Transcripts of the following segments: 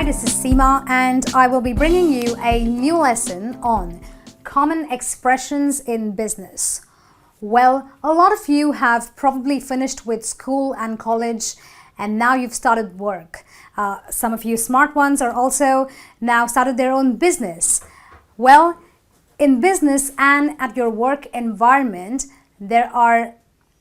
this is Ceema and I will be bringing you a new lesson on common expressions in business. Well, a lot of you have probably finished with school and college and now you've started work. Some of you smart ones are also now started their own business. Well, in business and at your work environment, there are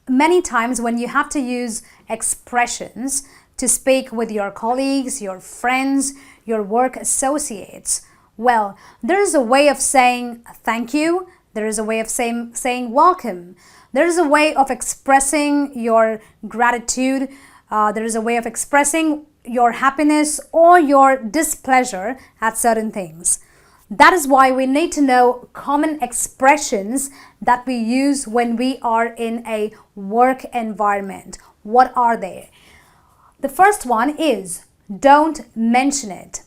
many times when you have to use expressions to speak with your colleagues, your friends, your work associates. Well, there is a way of saying thank you. There is a way of saying welcome. There is a way of expressing your gratitude. There is a way of expressing your happiness or your displeasure at certain things. That is why we need to know common expressions that we use when we are in a work environment. What are they? The first one is don't mention it.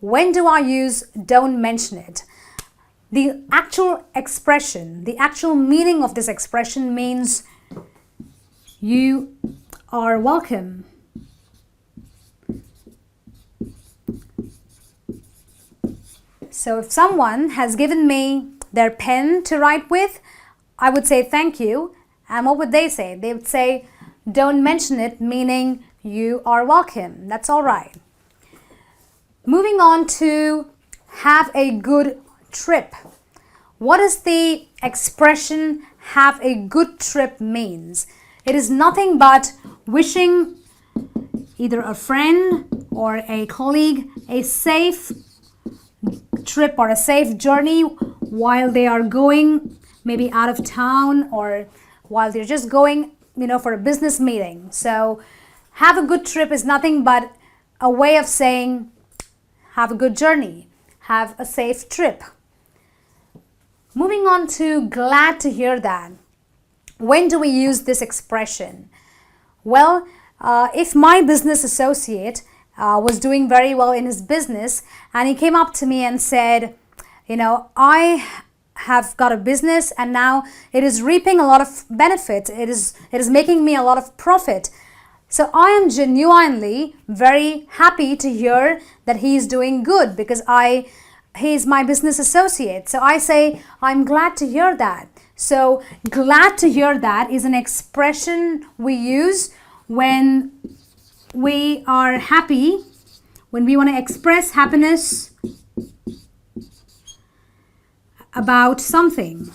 When do I use don't mention it? The actual expression, the actual meaning of this expression means you are welcome. So if someone has given me their pen to write with, I would say thank you. And what would they say? They would say don't mention it, meaning you are welcome. That's all right. Moving on to have a good trip. What does the expression have a good trip means? It is nothing but wishing either a friend or a colleague a safe trip or a safe journey while they are going maybe out of town or while they're just going, for a business meeting. So have a good trip is nothing but a way of saying have a good journey, have a safe trip. Moving on to glad to hear that. When do we use this expression? Well, if my business associate was doing very well in his business and he came up to me and said, I have got a business and now it is reaping a lot of benefits. It is making me a lot of profit. So I am genuinely very happy to hear that he is doing good because he is my business associate. So I say, I'm glad to hear that. So glad to hear that is an expression we use when we are happy, when we want to express happiness about something.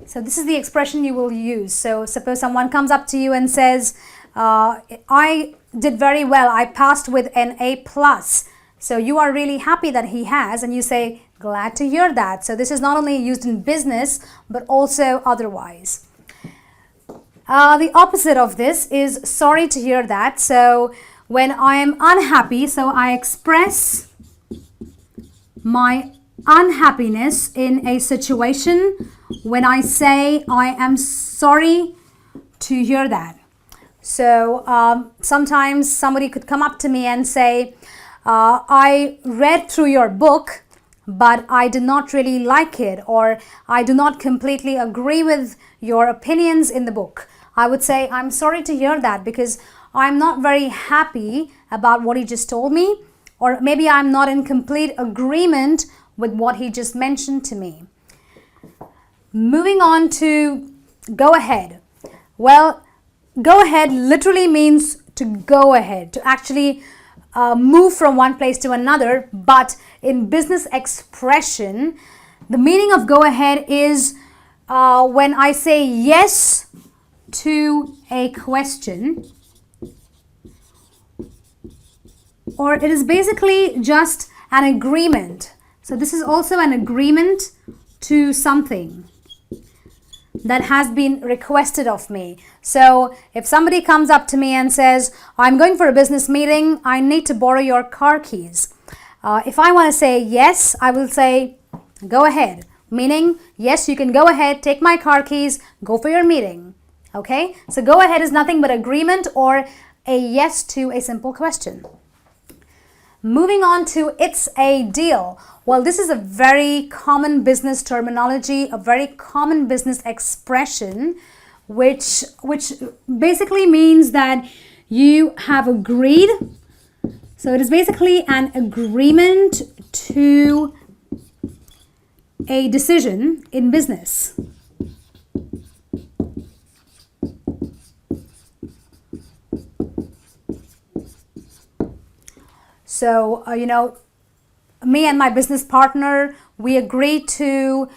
So this is the expression you will use. So suppose someone comes up to you and says, I did very well. I passed with an A+. So you are really happy that he has and you say, glad to hear that. So this is not only used in business, but also otherwise. The opposite of this is sorry to hear that. So when I am unhappy, so I express my unhappiness in a situation when I say I am sorry to hear that. So sometimes somebody could come up to me and say, I read through your book, but I did not really like it, or I do not completely agree with your opinions in the book. I would say, I'm sorry to hear that because I'm not very happy about what he just told me, or maybe I'm not in complete agreement with what he just mentioned to me. Moving on to go ahead. Well, go ahead literally means to go ahead, to actually move from one place to another. But in business expression, the meaning of go ahead is when I say yes to a question, or it is basically just an agreement. So this is also an agreement to something that has been requested of me. So if somebody comes up to me and says, I'm going for a business meeting, I need to borrow your car keys. If I want to say yes, I will say, go ahead. Meaning, yes, you can go ahead, take my car keys, go for your meeting. Okay? So go ahead is nothing but agreement or a yes to a simple question. Moving on to it's a deal. Well, this is a very common business terminology, a very common business expression which basically means that you have agreed. So it is basically an agreement to a decision in business. So, me and my business partner, we agreed to,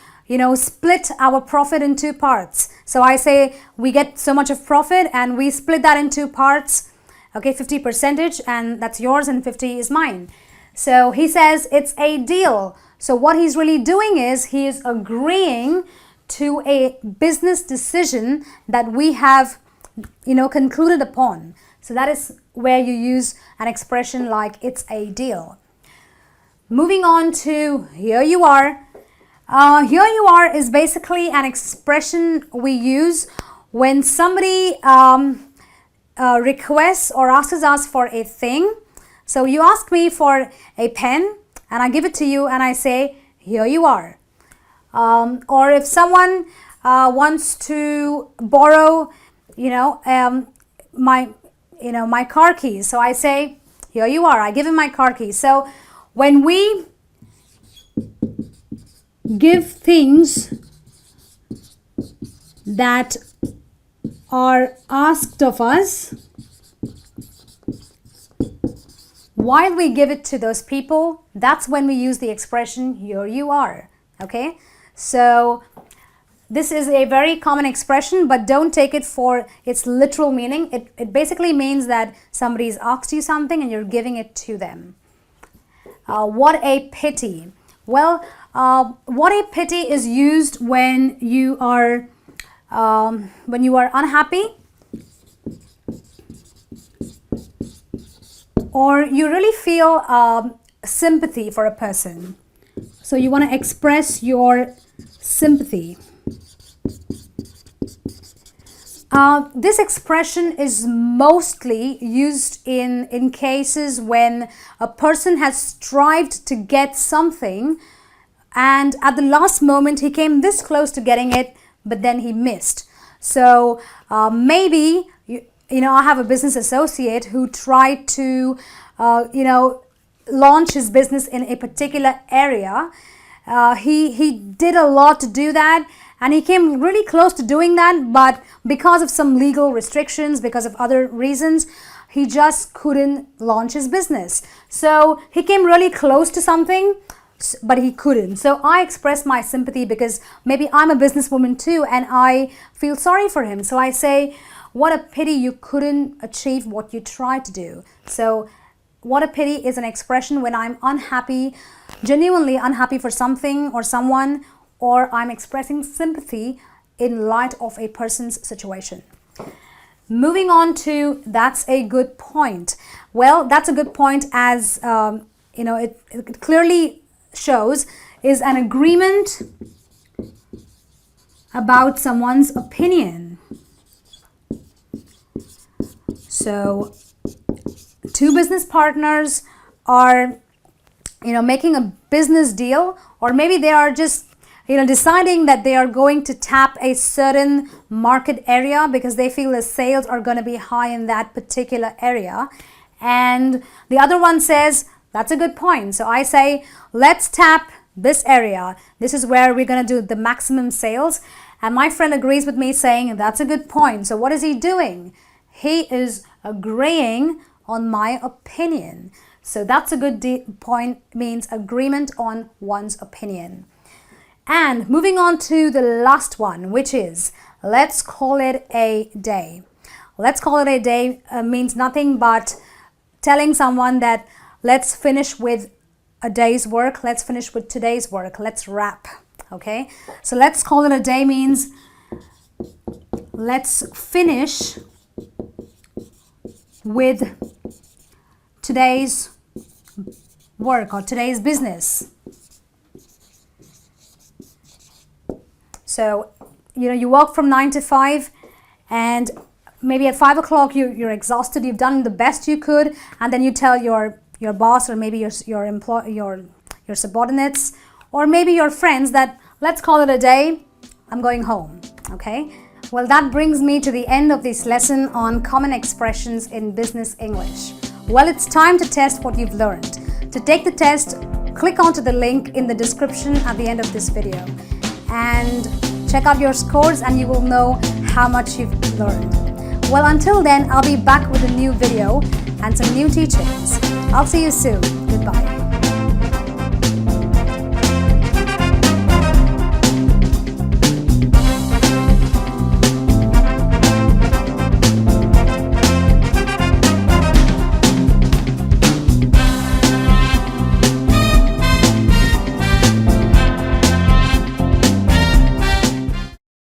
split our profit in two parts. So I say we get so much of profit and we split that in two parts. Okay, 50%, and that's yours and 50 is mine. So he says it's a deal. So what he's really doing is he is agreeing to a business decision that we have, concluded upon. So that is where you use an expression like it's a deal. Moving on to here you are. Here you are is basically an expression we use when somebody requests or asks us for a thing. So you ask me for a pen and I give it to you and I say, here you are. Or if someone wants to borrow, my car keys. So I say, here you are. I give him my car keys. So when we give things that are asked of us, while we give it to those people, that's when we use the expression, here you are. Okay? So this is a very common expression, but don't take it for its literal meaning. It basically means that somebody's asked you something and you're giving it to them. What a pity. Well, what a pity is used when you are unhappy or you really feel sympathy for a person. So you want to express your sympathy. This expression is mostly used in cases when a person has strived to get something and at the last moment he came this close to getting it, but then he missed. So maybe, I have a business associate who tried to, launch his business in a particular area. He did a lot to do that. And he came really close to doing that, but because of some legal restrictions, because of other reasons, he just couldn't launch his business. So he came really close to something, but he couldn't. So I express my sympathy because maybe I'm a businesswoman too, and I feel sorry for him. So I say, what a pity you couldn't achieve what you tried to do. So what a pity is an expression when I'm unhappy, genuinely unhappy for something or someone, or I'm expressing sympathy in light of a person's situation. Moving on to that's a good point. Well, that's a good point as, it clearly shows is an agreement about someone's opinion. So two business partners are, making a business deal, or maybe they are just deciding that they are going to tap a certain market area because they feel the sales are going to be high in that particular area. And the other one says, that's a good point. So I say, let's tap this area. This is where we're going to do the maximum sales. And my friend agrees with me saying, that's a good point. So what is he doing? He is agreeing on my opinion. So that's a good point, means agreement on one's opinion. And moving on to the last one, which is, let's call it a day. Let's call it a day means nothing but telling someone that let's finish with a day's work. Let's finish with today's work. Let's wrap. Okay. So let's call it a day means let's finish with today's work or today's business. So, you work from 9 to 5 and maybe at 5 o'clock you're exhausted, you've done the best you could, and then you tell your boss or maybe your subordinates or maybe your friends that let's call it a day, I'm going home, okay? Well, that brings me to the end of this lesson on common expressions in business English. Well, it's time to test what you've learned. To take the test, click onto the link in the description at the end of this video and check out your scores and you will know how much you've learned. Well, until then, I'll be back with a new video and some new teachings. I'll see you soon. Goodbye.